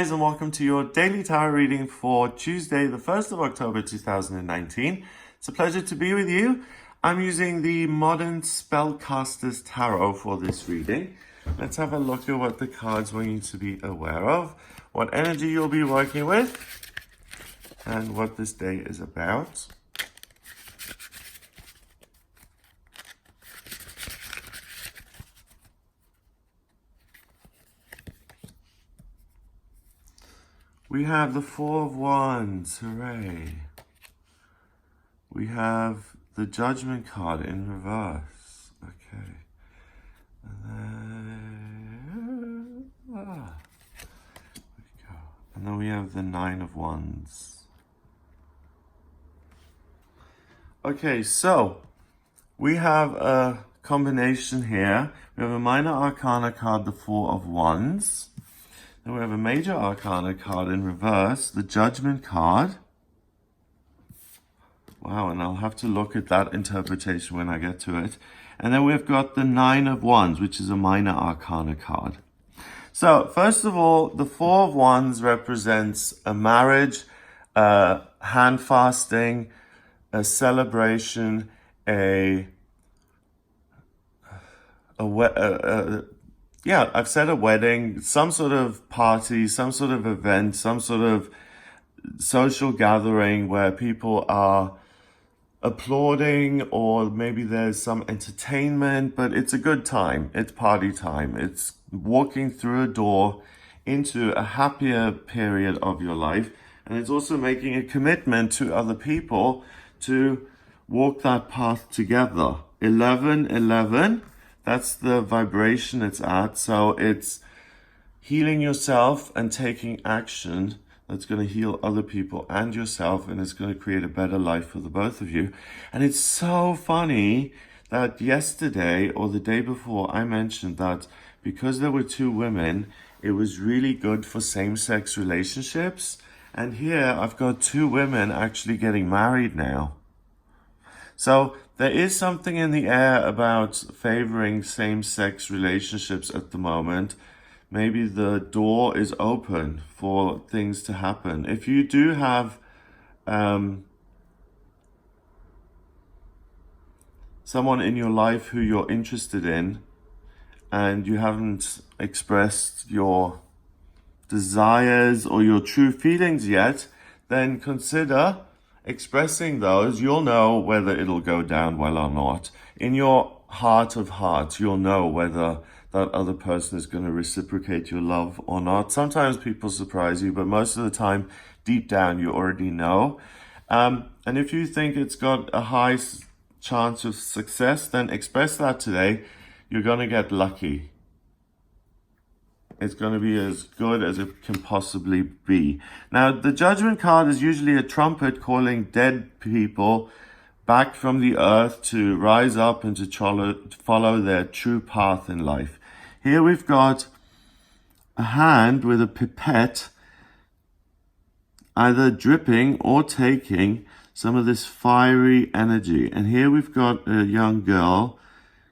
guys, and welcome to your daily tarot reading for Tuesday, the 1st of October 2019. It's a pleasure to be with you. I'm using the Modern Spellcasters Tarot for this reading. Let's have a look at what the cards want you to be aware of, what energy you'll be working with, and what this day is about. We have the Four of Wands, hooray. We have the Judgment card in reverse, okay. And then, there we go. And then we have the Nine of Wands. Okay, so we have a combination here. We have a Minor Arcana card, the Four of Wands. Then we have a Major Arcana card in reverse, the Judgment card. Wow, and I'll have to look at that interpretation when I get to it. And then we've got the Nine of Wands, which is a Minor Arcana card. So, first of all, the Four of Wands represents a marriage, hand fasting, a celebration, yeah, I've said a wedding, some sort of party, some sort of event, some sort of social gathering where people are applauding, or maybe there's some entertainment, but it's a good time. It's party time. It's walking through a door into a happier period of your life. And it's also making a commitment to other people to walk that path together. 1111. That's the vibration it's at. So it's healing yourself and taking action that's going to heal other people and yourself, and it's going to create a better life for the both of you. And it's so funny that yesterday or the day before I mentioned that because there were two women, it was really good for same-sex relationships. And here I've got two women actually getting married now. So there is something in the air about favoring same-sex relationships at the moment. Maybe the door is open for things to happen. If you do have someone in your life who you're interested in and you haven't expressed your desires or your true feelings yet, then consider expressing those. You'll know whether it'll go down well or not. In your heart of hearts, you'll know whether that other person is going to reciprocate your love or not. Sometimes people surprise you, but most of the time, deep down, you already know. And if you think it's got a high chance of success, then express that today. You're going to get lucky. It's going to be as good as it can possibly be. Now, the Judgment card is usually a trumpet calling dead people back from the earth to rise up and to follow their true path in life. Here we've got a hand with a pipette, either dripping or taking some of this fiery energy. And here we've got a young girl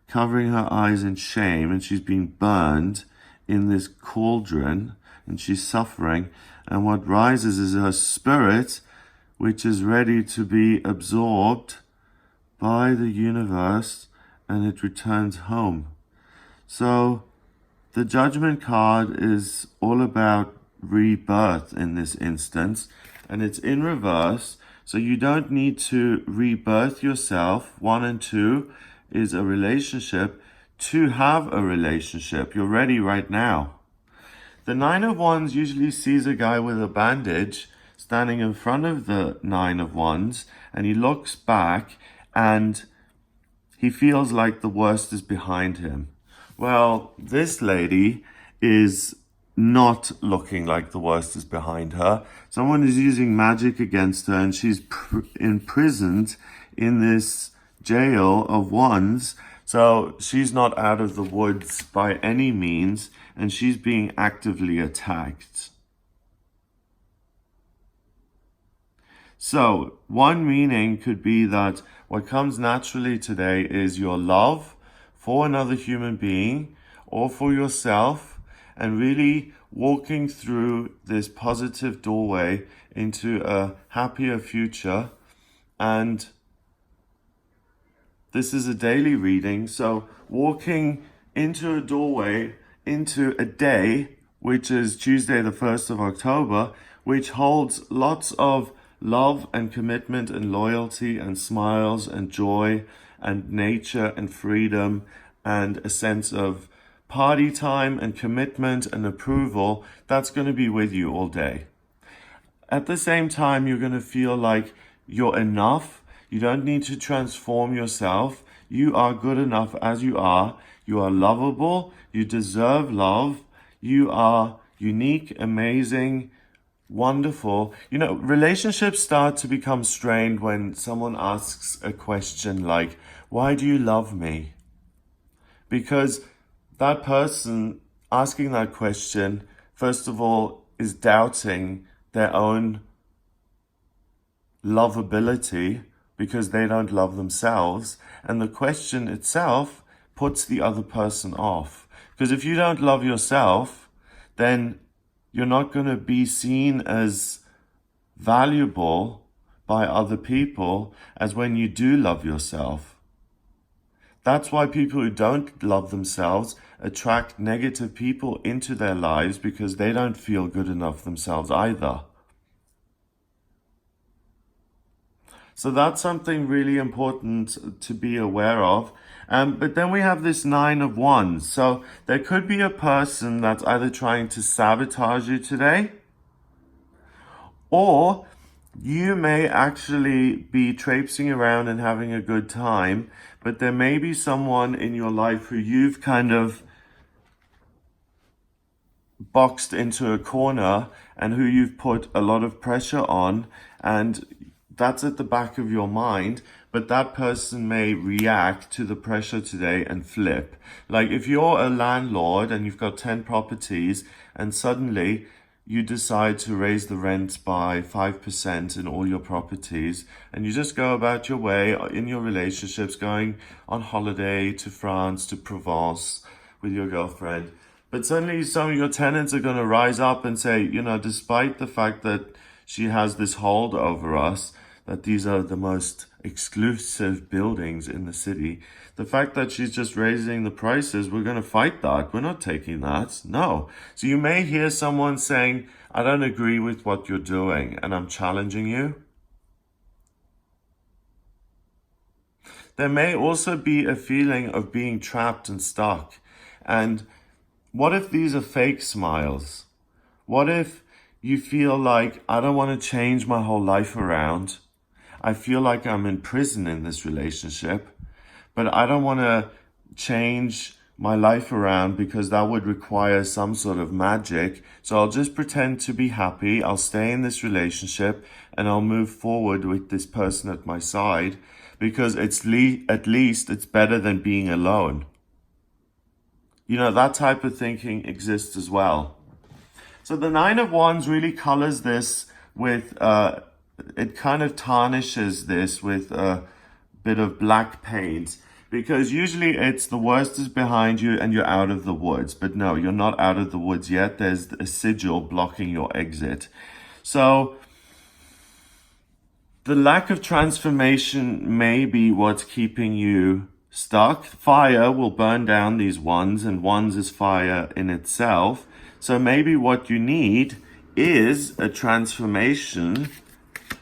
covering her eyes in shame, and she's been burned in this cauldron, and she's suffering. And what rises is her spirit, which is ready to be absorbed by the universe, and it returns home. So the Judgment card is all about rebirth in this instance, and it's in reverse. So you don't need to rebirth yourself. 1 and 2 is a relationship. To have a relationship, you're ready right now. The Nine of Wands usually sees a guy with a bandage standing in front of the Nine of Wands, and he looks back and he feels like the worst is behind him. Well, this lady is not looking like the worst is behind her. Someone is using magic against her, and she's imprisoned in this jail of wands. So she's not out of the woods by any means, and she's being actively attacked. So one meaning could be that what comes naturally today is your love for another human being or for yourself, and really walking through this positive doorway into a happier future. And this is a daily reading, so walking into a doorway into a day, which is Tuesday the 1st of October, which holds lots of love and commitment and loyalty and smiles and joy and nature and freedom and a sense of party time and commitment and approval. That's going to be with you all day. At the same time, you're going to feel like you're enough. You don't need to transform yourself. You are good enough as you are. You are lovable. You deserve love. You are unique, amazing, wonderful. You know, relationships start to become strained when someone asks a question like, why do you love me? Because that person asking that question, first of all, is doubting their own lovability because they don't love themselves. And the question itself puts the other person off. Because if you don't love yourself, then you're not going to be seen as valuable by other people as when you do love yourself. That's why people who don't love themselves attract negative people into their lives, because they don't feel good enough themselves either. So that's something really important to be aware of. But then we have this 9 of Wands. So there could be a person that's either trying to sabotage you today, or you may actually be traipsing around and having a good time, but there may be someone in your life who you've kind of boxed into a corner and who you've put a lot of pressure on, and that's at the back of your mind, but that person may react to the pressure today and flip. Like if you're a landlord and you've got 10 properties and suddenly you decide to raise the rent by 5% in all your properties, and you just go about your way in your relationships, going on holiday to France, to Provence with your girlfriend. But suddenly some of your tenants are going to rise up and say, you know, despite the fact that she has this hold over us, that these are the most exclusive buildings in the city, the fact that she's just raising the prices, we're going to fight that. We're not taking that. No. So you may hear someone saying, I don't agree with what you're doing and I'm challenging you. There may also be a feeling of being trapped and stuck. And what if these are fake smiles? What if you feel like, I don't want to change my whole life around. I feel like I'm in prison in this relationship, but I don't want to change my life around because that would require some sort of magic. So I'll just pretend to be happy. I'll stay in this relationship and I'll move forward with this person at my side because at least it's better than being alone. You know, that type of thinking exists as well. So the 9 of Wands really colors this with, it kind of tarnishes this with a bit of black paint, because usually it's the worst is behind you and you're out of the woods. But no, you're not out of the woods yet. There's a sigil blocking your exit. So the lack of transformation may be what's keeping you stuck. Fire will burn down these wands, and wands is fire in itself. So maybe what you need is a transformation,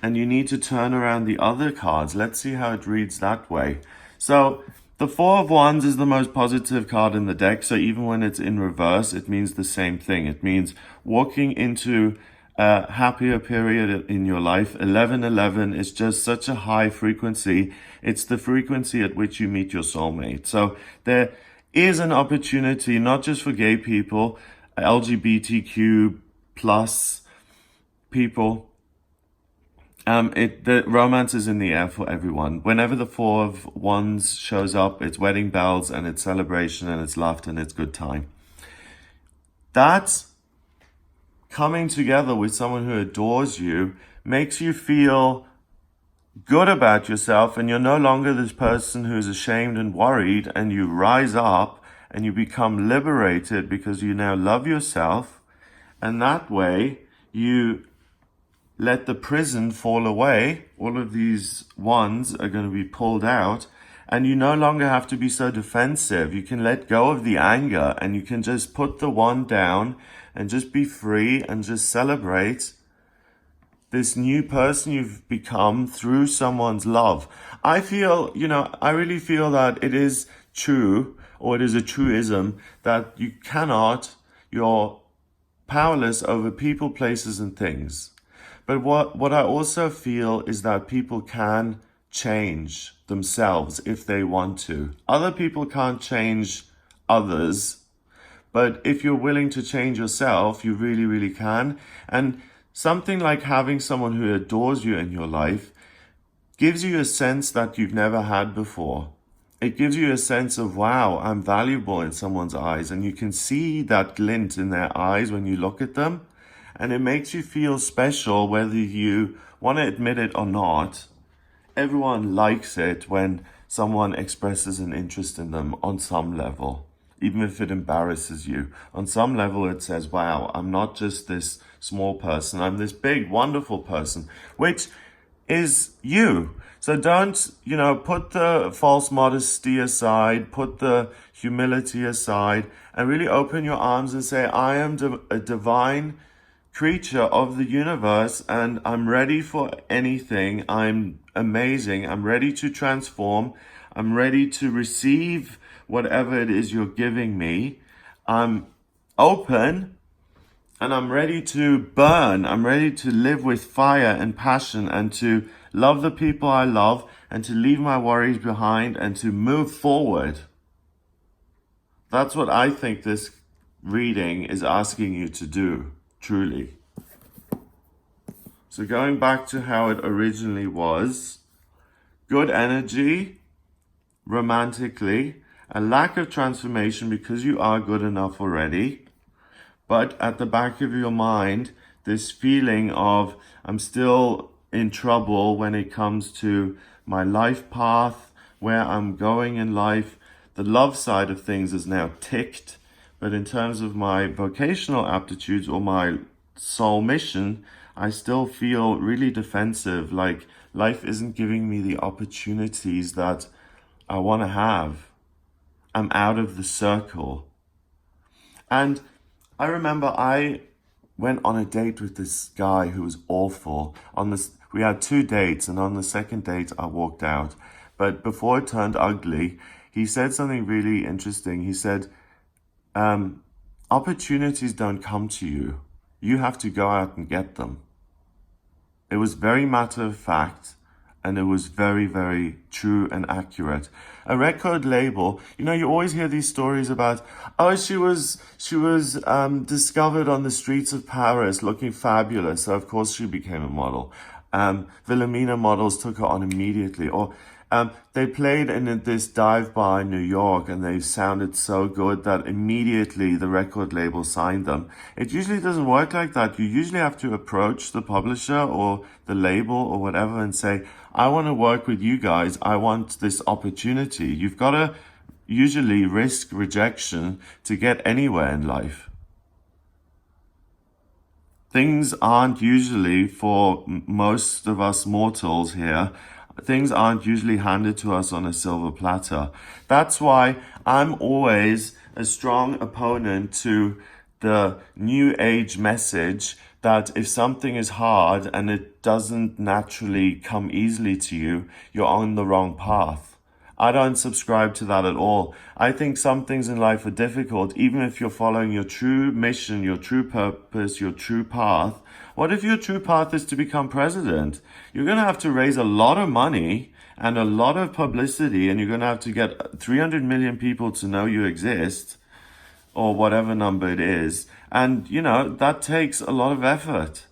and you need to turn around the other cards. Let's see how it reads that way. So the 4 of Wands is the most positive card in the deck. So even when it's in reverse, it means the same thing. It means walking into a happier period in your life. 1111 is just such a high frequency. It's the frequency at which you meet your soulmate. So there is an opportunity, not just for gay people, LGBTQ plus people. The romance is in the air for everyone. Whenever the 4 of Wands shows up, it's wedding bells and it's celebration and it's laughter and it's good time. That's coming together with someone who adores you, makes you feel good about yourself, and you're no longer this person who's ashamed and worried, and you rise up and you become liberated because you now love yourself. And that way you let the prison fall away. All of these wands are going to be pulled out, and you no longer have to be so defensive. You can let go of the anger, and you can just put the wand down and just be free and just celebrate this new person you've become through someone's love. I feel, I really feel that it is true, or it is a truism, that you're powerless over people, places, and things. But what I also feel is that people can change themselves if they want to. Other people can't change others, but if you're willing to change yourself, you really, really can. And something like having someone who adores you in your life gives you a sense that you've never had before. It gives you a sense of, wow, I'm valuable in someone's eyes, and you can see that glint in their eyes when you look at them. And it makes you feel special whether you want to admit it or not. Everyone likes it when someone expresses an interest in them on some level, even if it embarrasses you. On some level, it says, wow, I'm not just this small person, I'm this big, wonderful person, which is you. So don't, put the false modesty aside, put the humility aside, and really open your arms and say, I am a divine creature of the universe, and I'm ready for anything. I'm amazing. I'm ready to transform. I'm ready to receive whatever it is you're giving me. I'm open, and I'm ready to burn. I'm ready to live with fire and passion, and to love the people I love, and to leave my worries behind, and to move forward. That's what I think this reading is asking you to do. Truly. So going back to how it originally was, good energy, romantically, a lack of transformation because you are good enough already, but at the back of your mind, this feeling of, I'm still in trouble when it comes to my life path, where I'm going in life. The love side of things is now ticked. But in terms of my vocational aptitudes or my soul mission, I still feel really defensive, like life isn't giving me the opportunities that I want to have. I'm out of the circle. And I remember I went on a date with this guy who was awful. We had 2 dates, and on the second date I walked out. But before it turned ugly, he said something really interesting. He said, opportunities don't come to you. You have to go out and get them. It was very matter of fact, and it was very, very true and accurate. A record label, you always hear these stories about, oh, she was discovered on the streets of Paris looking fabulous, so of course she became a model. Wilhelmina models took her on immediately. Or they played in this dive bar in New York, and they sounded so good that immediately the record label signed them. It usually doesn't work like that. You usually have to approach the publisher or the label or whatever and say, I want to work with you guys. I want this opportunity. You've got to usually risk rejection to get anywhere in life. Things aren't usually, for most of us mortals here, things aren't usually handed to us on a silver platter. That's why I'm always a strong opponent to the new age message that if something is hard and it doesn't naturally come easily to you, you're on the wrong path. I don't subscribe to that at all. I think some things in life are difficult, even if you're following your true mission, your true purpose, your true path. What if your true path is to become president? You're going to have to raise a lot of money and a lot of publicity, and you're going to have to get 300 million people to know you exist, or whatever number it is. And, that takes a lot of effort.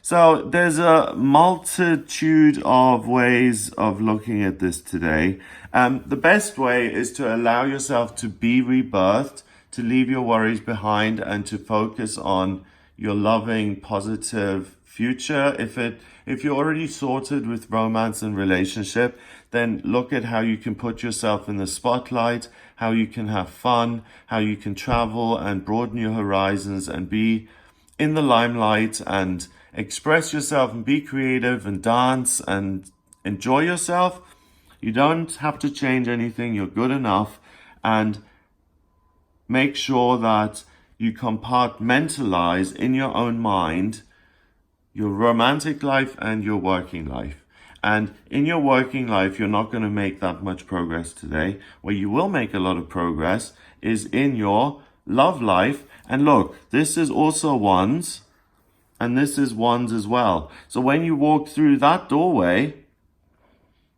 So there's a multitude of ways of looking at this today. The best way is to allow yourself to be rebirthed, to leave your worries behind, and to focus on your loving, positive future. If you're already sorted with romance and relationship, then look at how you can put yourself in the spotlight, how you can have fun, how you can travel and broaden your horizons and be in the limelight and express yourself and be creative and dance and enjoy yourself. You don't have to change anything. You're good enough. And make sure that you compartmentalize in your own mind your romantic life and your working life. And in your working life, you're not going to make that much progress today. Where you will make a lot of progress is in your love life. And look, this is also wands, and this is wands as well. So when you walk through that doorway,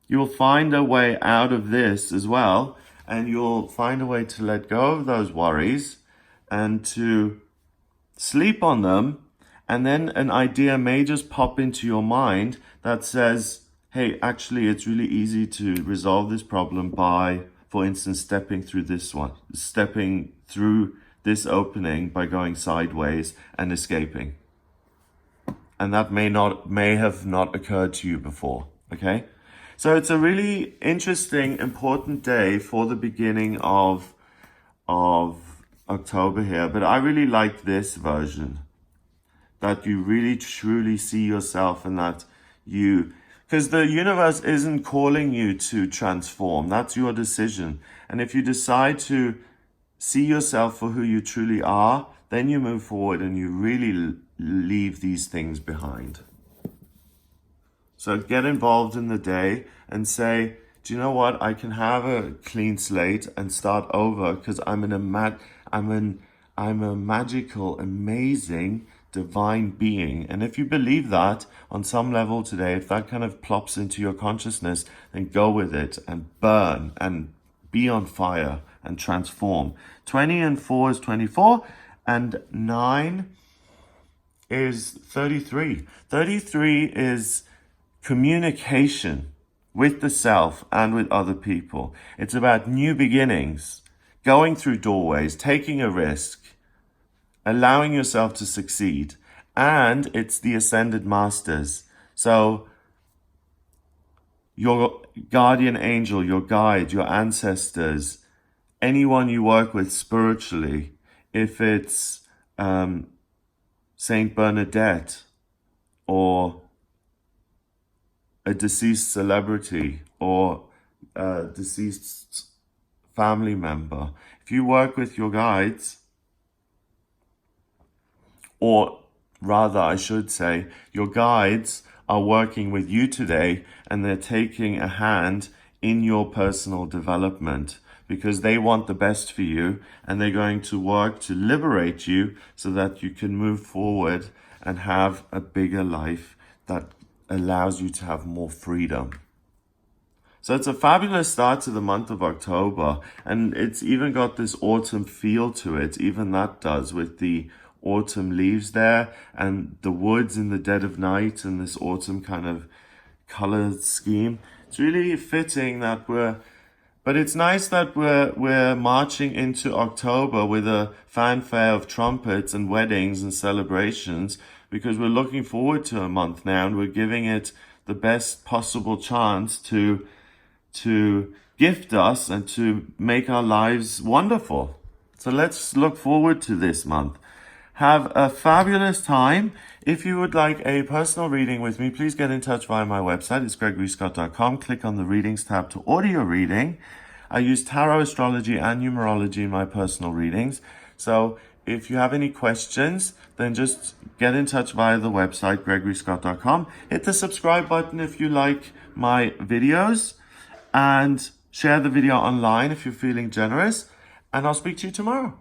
you'll find a way out of this as well. And you'll find a way to let go of those worries and to sleep on them. And then an idea may just pop into your mind that says, hey, actually, it's really easy to resolve this problem by, for instance, stepping through this opening by going sideways and escaping. And that may have not occurred to you before, okay? So it's a really interesting, important day for the beginning of October here. But I really like this version, that you really truly see yourself and that because the universe isn't calling you to transform. That's your decision. And if you decide to see yourself for who you truly are, then you move forward and you really leave these things behind. So get involved in the day and say, do you know what? I can have a clean slate and start over because I'm a magical, amazing, divine being. And if you believe that on some level today, if that kind of plops into your consciousness, then go with it and burn and be on fire and transform. 20 and 4 is 24 and 9 is 33. 33 is communication with the self and with other people. It's about new beginnings, going through doorways, taking a risk, allowing yourself to succeed. And it's the ascended masters. So your guardian angel, your guide, your ancestors, anyone you work with spiritually, if it's Saint Bernadette or a deceased celebrity or a deceased family member, if you work with your guides, or rather, I should say, your guides are working with you today and they're taking a hand in your personal development because they want the best for you and they're going to work to liberate you so that you can move forward and have a bigger life that allows you to have more freedom. So it's a fabulous start to the month of October, and it's even got this autumn feel to it, even that does, with the autumn leaves there and the woods in the dead of night and this autumn kind of color scheme. It's really fitting that but it's nice that we're marching into October with a fanfare of trumpets and weddings and celebrations, because we're looking forward to a month now and we're giving it the best possible chance to gift us and to make our lives wonderful. So let's look forward to this month. Have a fabulous time. If you would like a personal reading with me, please get in touch via my website. It's gregoryscott.com. Click on the readings tab to order your reading. I use tarot, astrology, and numerology in my personal readings. So if you have any questions, then just get in touch via the website, gregoryscott.com. Hit the subscribe button if you like my videos, and share the video online if you're feeling generous. And I'll speak to you tomorrow.